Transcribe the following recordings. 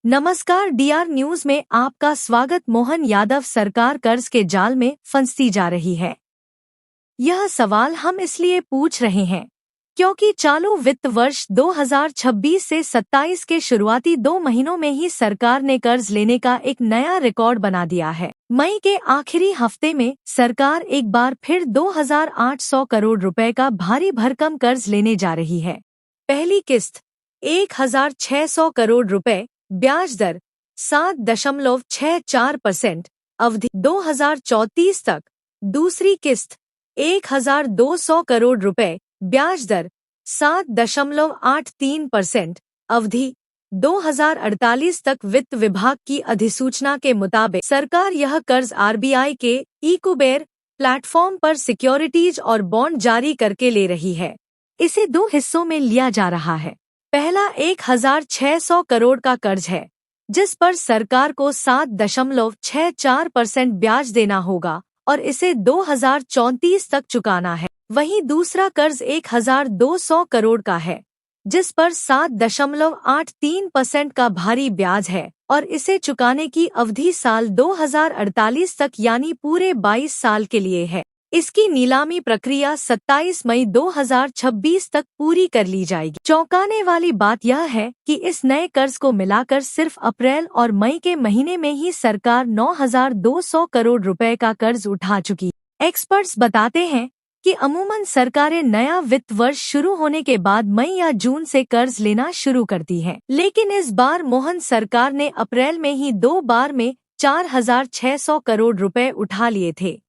नमस्कार D R news में आपका स्वागत। मोहन यादव सरकार कर्ज के जाल में फंसती जा रही है। यह सवाल हम इसलिए पूछ रहे हैं क्योंकि चालू वित्त वर्ष 2026 से 27 के शुरुआती 2 महीनों में ही सरकार ने कर्ज लेने का एक नया रिकॉर्ड बना दिया है। मई के आखिरी हफ्ते में सरकार एक बार फिर 2,800 करोड़ रुपए का भारी भरकम कर्ज लेने जा रही है। पहली किस्त 1,600 करोड़ रुपए, ब्याज दर 7.64%, अवधि 2034 तक। दूसरी किस्त 1,200 करोड़ रुपए, ब्याज दर 7.83%, अवधि 2048 तक। वित्त विभाग की अधिसूचना के मुताबिक सरकार यह कर्ज आरबीआई के इकुबेर प्लेटफॉर्म पर सिक्योरिटीज और बॉन्ड जारी करके ले रही है। इसे 2 हिस्सों में लिया जा रहा है। पहला 1,600 करोड़ का कर्ज है, जिस पर सरकार को 7.64% ब्याज देना होगा और इसे 2034 तक चुकाना है। वहीं दूसरा कर्ज 1,200 करोड़ का है, जिस पर 7.83% का भारी ब्याज है और इसे चुकाने की अवधि साल 2048 तक यानी पूरे 22 साल के लिए है। इसकी नीलामी प्रक्रिया 27 मई 2026 तक पूरी कर ली जाएगी। चौंकाने वाली बात यह है कि इस नए कर्ज को मिलाकर सिर्फ अप्रैल और मई के महीने में ही सरकार 9,200 करोड़ रुपए का कर्ज उठा चुकी। एक्सपर्ट्स बताते हैं कि अमूमन सरकारें नया वित्त वर्ष शुरू होने के बाद मई या जून से कर्ज लेना शुरू करती हैं। लेकिन इस बार मोहन सरकार ने अप्रैल में ही 2 बार में 4,600 करोड़ रुपए उठा लिए थे।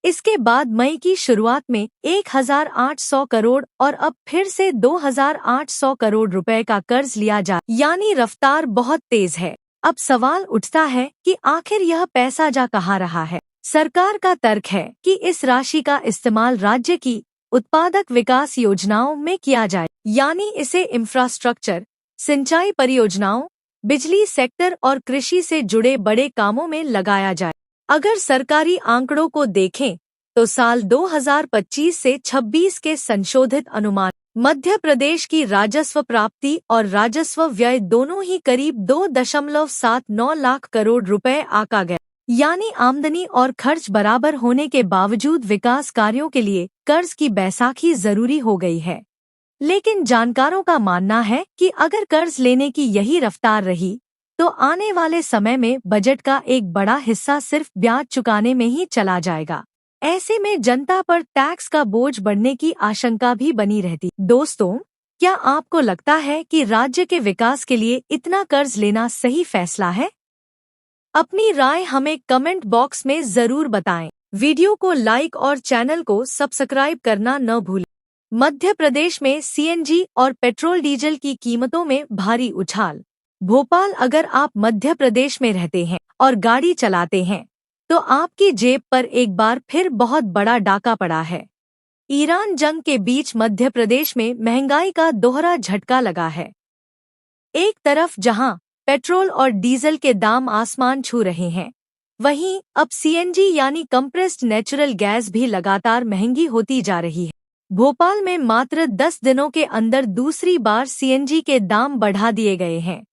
इसके बाद मई की शुरुआत में 1,800 करोड़ और अब फिर से 2,800 करोड़ रुपए का कर्ज लिया जा, यानी रफ्तार बहुत तेज है। अब सवाल उठता है कि आखिर यह पैसा जा कहाँ रहा है। सरकार का तर्क है कि इस राशि का इस्तेमाल राज्य की उत्पादक विकास योजनाओं में किया जाए, यानी इसे इंफ्रास्ट्रक्चर, सिंचाई परियोजनाओं, बिजली सेक्टर और कृषि से जुड़े बड़े कामों में लगाया जाए। अगर सरकारी आंकड़ों को देखें तो साल 2025 से 26 के संशोधित अनुमान मध्य प्रदेश की राजस्व प्राप्ति और राजस्व व्यय दोनों ही करीब 2.79 लाख करोड़ रुपए आका गया, यानी आमदनी और खर्च बराबर होने के बावजूद विकास कार्यों के लिए कर्ज की बैसाखी जरूरी हो गई है। लेकिन जानकारों का मानना है कि अगर कर्ज लेने की यही रफ्तार रही तो आने वाले समय में बजट का एक बड़ा हिस्सा सिर्फ ब्याज चुकाने में ही चला जाएगा। ऐसे में जनता पर टैक्स का बोझ बढ़ने की आशंका भी बनी रहती। दोस्तों, क्या आपको लगता है कि राज्य के विकास के लिए इतना कर्ज लेना सही फैसला है? अपनी राय हमें कमेंट बॉक्स में जरूर बताएं। वीडियो को लाइक और चैनल को सब्सक्राइब करना न भूलें। मध्य प्रदेश में सीएनजी और पेट्रोल डीजल की कीमतों में भारी उछाल। भोपाल, अगर आप मध्य प्रदेश में रहते हैं और गाड़ी चलाते हैं तो आपकी जेब पर एक बार फिर बहुत बड़ा डाका पड़ा है। ईरान जंग के बीच मध्य प्रदेश में महंगाई का दोहरा झटका लगा है। एक तरफ जहां पेट्रोल और डीजल के दाम आसमान छू रहे हैं, वहीं अब सीएनजी यानी कंप्रेस्ड नेचुरल गैस भी लगातार महंगी होती जा रही है। भोपाल में मात्र 10 दिनों के अंदर दूसरी बार सीएनजी के दाम बढ़ा दिए गए हैं।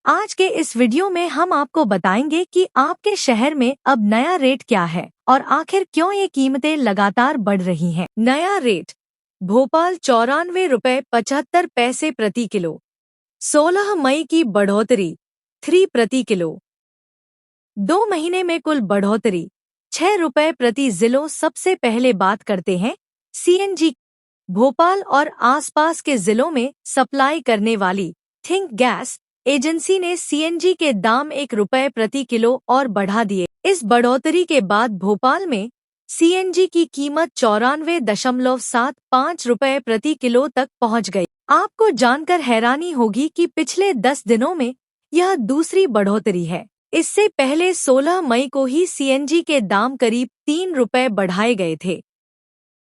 आज के इस वीडियो में हम आपको बताएंगे कि आपके शहर में अब नया रेट क्या है और आखिर क्यों ये कीमतें लगातार बढ़ रही हैं। नया रेट: भोपाल 94 रुपए 75 पैसे प्रति किलो। 16 मई की बढ़ोतरी 3 प्रति किलो। 2 महीने में कुल बढ़ोतरी 6 रुपए प्रति जिलों। सबसे पहले बात करते हैं सीएनजी। भोपाल और आसपास के जिलों में सप्लाई करने वाली थिंक गैस एजेंसी ने सीएनजी के दाम 1 रुपए प्रति किलो और बढ़ा दिए। इस बढ़ोतरी के बाद भोपाल में सीएनजी की कीमत 94.75 रुपए प्रति किलो तक पहुंच गई। आपको जानकर हैरानी होगी कि पिछले 10 दिनों में यह दूसरी बढ़ोतरी है। इससे पहले 16 मई को ही सीएनजी के दाम करीब 3 रुपए बढ़ाए गए थे,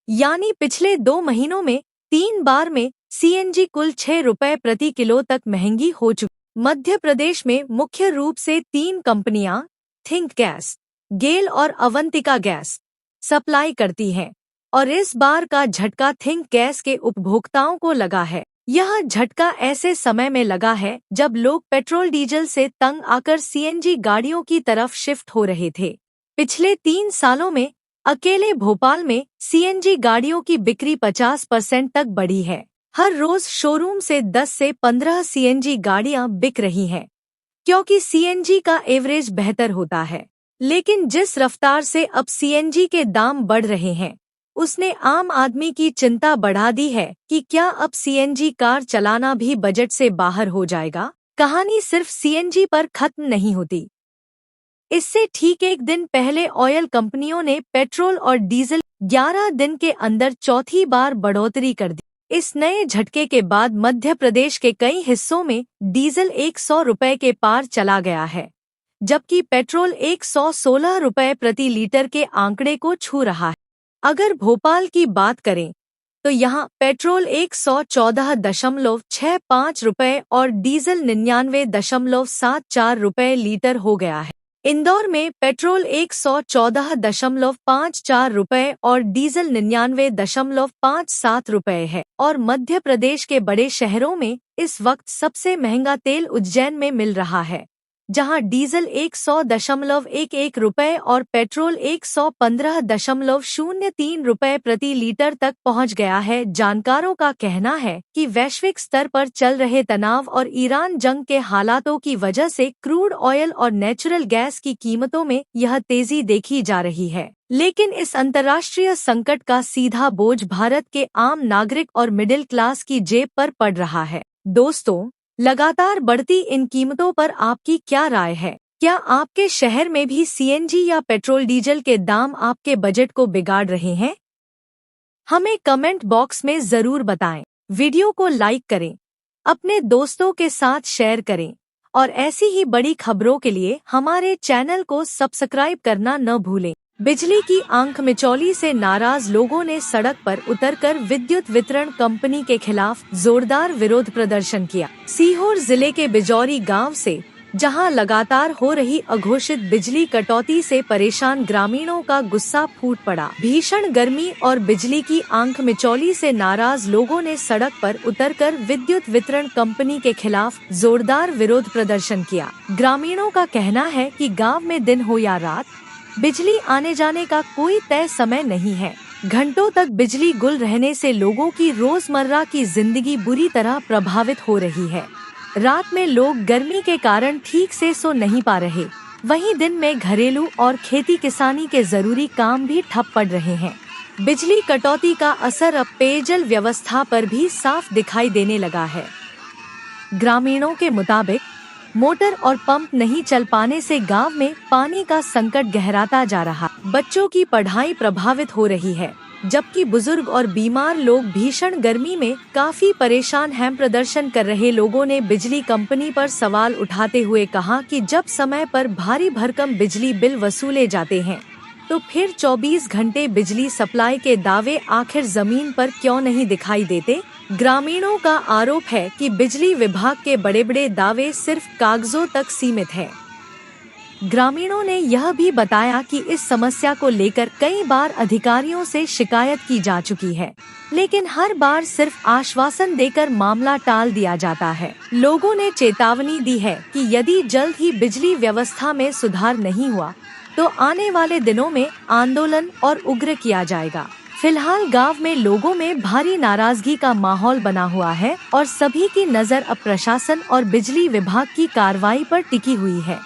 यानी पिछले 2 महीनों में 3 बार में सीएनजी कुल 6 रुपए प्रति किलो तक महंगी हो चुकी। मध्य प्रदेश में मुख्य रूप से 3 कंपनियां थिंक गैस, गेल और अवंतिका गैस सप्लाई करती हैं और इस बार का झटका थिंक गैस के उपभोक्ताओं को लगा है। यह झटका ऐसे समय में लगा है जब लोग पेट्रोल डीजल से तंग आकर सीएनजी गाड़ियों की तरफ शिफ्ट हो रहे थे। पिछले 3 सालों में अकेले भोपाल में सीएनजी गाड़ियों की बिक्री 50% तक बढ़ी है। हर रोज शोरूम से 10 से 15 सीएनजी गाड़ियां बिक रही हैं, क्योंकि सीएनजी का एवरेज बेहतर होता है। लेकिन जिस रफ्तार से अब सीएनजी के दाम बढ़ रहे हैं, उसने आम आदमी की चिंता बढ़ा दी है कि क्या अब सीएनजी कार चलाना भी बजट से बाहर हो जाएगा। कहानी सिर्फ सीएनजी पर खत्म नहीं होती। इससे ठीक एक दिन पहले ऑयल कंपनियों ने पेट्रोल और डीजल 11 दिन के अंदर चौथी बार बढ़ोतरी कर दी। इस नए झटके के बाद मध्य प्रदेश के कई हिस्सों में डीजल 100 रुपए के पार चला गया है, जबकि पेट्रोल 116 रुपए प्रति लीटर के आंकड़े को छू रहा है। अगर भोपाल की बात करें तो यहाँ पेट्रोल 114.65 रुपए और डीजल 99.74 रुपए लीटर हो गया है। इंदौर में पेट्रोल 114.54 रुपए और डीजल 99.57 रुपए है और मध्य प्रदेश के बड़े शहरों में इस वक्त सबसे महंगा तेल उज्जैन में मिल रहा है, जहां डीजल 100.11 रुपए और पेट्रोल 115.03 रुपए प्रति लीटर तक पहुंच गया है। जानकारों का कहना है कि वैश्विक स्तर पर चल रहे तनाव और ईरान जंग के हालातों की वजह से क्रूड ऑयल और नेचुरल गैस की कीमतों में यह तेजी देखी जा रही है। लेकिन इस अंतर्राष्ट्रीय संकट का सीधा बोझ भारत के आम नागरिक और मिडिल क्लास की जेब पर पड़ रहा है। दोस्तों, लगातार बढ़ती इन कीमतों पर आपकी क्या राय है? क्या आपके शहर में भी सीएनजी या पेट्रोल डीजल के दाम आपके बजट को बिगाड़ रहे हैं? हमें कमेंट बॉक्स में जरूर बताएं। वीडियो को लाइक करें, अपने दोस्तों के साथ शेयर करें और ऐसी ही बड़ी खबरों के लिए हमारे चैनल को सब्सक्राइब करना न भूलें। बिजली की आंख मिचौली से नाराज लोगों ने सड़क पर उतरकर विद्युत वितरण कंपनी के खिलाफ जोरदार विरोध प्रदर्शन किया। सीहोर जिले के बिजौरी गांव से, जहां लगातार हो रही अघोषित बिजली कटौती से परेशान ग्रामीणों का गुस्सा फूट पड़ा। भीषण गर्मी और बिजली की आंख मिचौली से नाराज लोगों ने सड़क पर उतरकर विद्युत वितरण कंपनी के खिलाफ जोरदार विरोध प्रदर्शन किया। ग्रामीणों का कहना है कि गाँव में दिन हो या रात, बिजली आने जाने का कोई तय समय नहीं है। घंटों तक बिजली गुल रहने से लोगों की रोजमर्रा की जिंदगी बुरी तरह प्रभावित हो रही है। रात में लोग गर्मी के कारण ठीक से सो नहीं पा रहे, वहीं दिन में घरेलू और खेती किसानी के जरूरी काम भी ठप पड़ रहे हैं। बिजली कटौती का असर अब पेयजल व्यवस्था पर भी साफ दिखाई देने लगा है। ग्रामीणों के मुताबिक मोटर और पंप नहीं चल पाने से गांव में पानी का संकट गहराता जा रहा। बच्चों की पढ़ाई प्रभावित हो रही है, जबकि बुजुर्ग और बीमार लोग भीषण गर्मी में काफी परेशान हैं। प्रदर्शन कर रहे लोगों ने बिजली कंपनी पर सवाल उठाते हुए कहा कि जब समय पर भारी भरकम बिजली बिल वसूले जाते हैं, तो फिर 24 घंटे बिजली सप्लाई के दावे आखिर जमीन पर क्यों नहीं दिखाई देते? ग्रामीणों का आरोप है कि बिजली विभाग के बड़े बड़े दावे सिर्फ कागजों तक सीमित हैं। ग्रामीणों ने यह भी बताया कि इस समस्या को लेकर कई बार अधिकारियों से शिकायत की जा चुकी है, लेकिन हर बार सिर्फ आश्वासन देकर मामला टाल दिया जाता है। लोगों ने चेतावनी दी है कि यदि जल्द ही बिजली व्यवस्था में सुधार नहीं हुआ तो आने वाले दिनों में आंदोलन और उग्र किया जाएगा। फिलहाल गांव में लोगों में भारी नाराजगी का माहौल बना हुआ है और सभी की नजर अब प्रशासन और बिजली विभाग की कार्रवाई पर टिकी हुई है।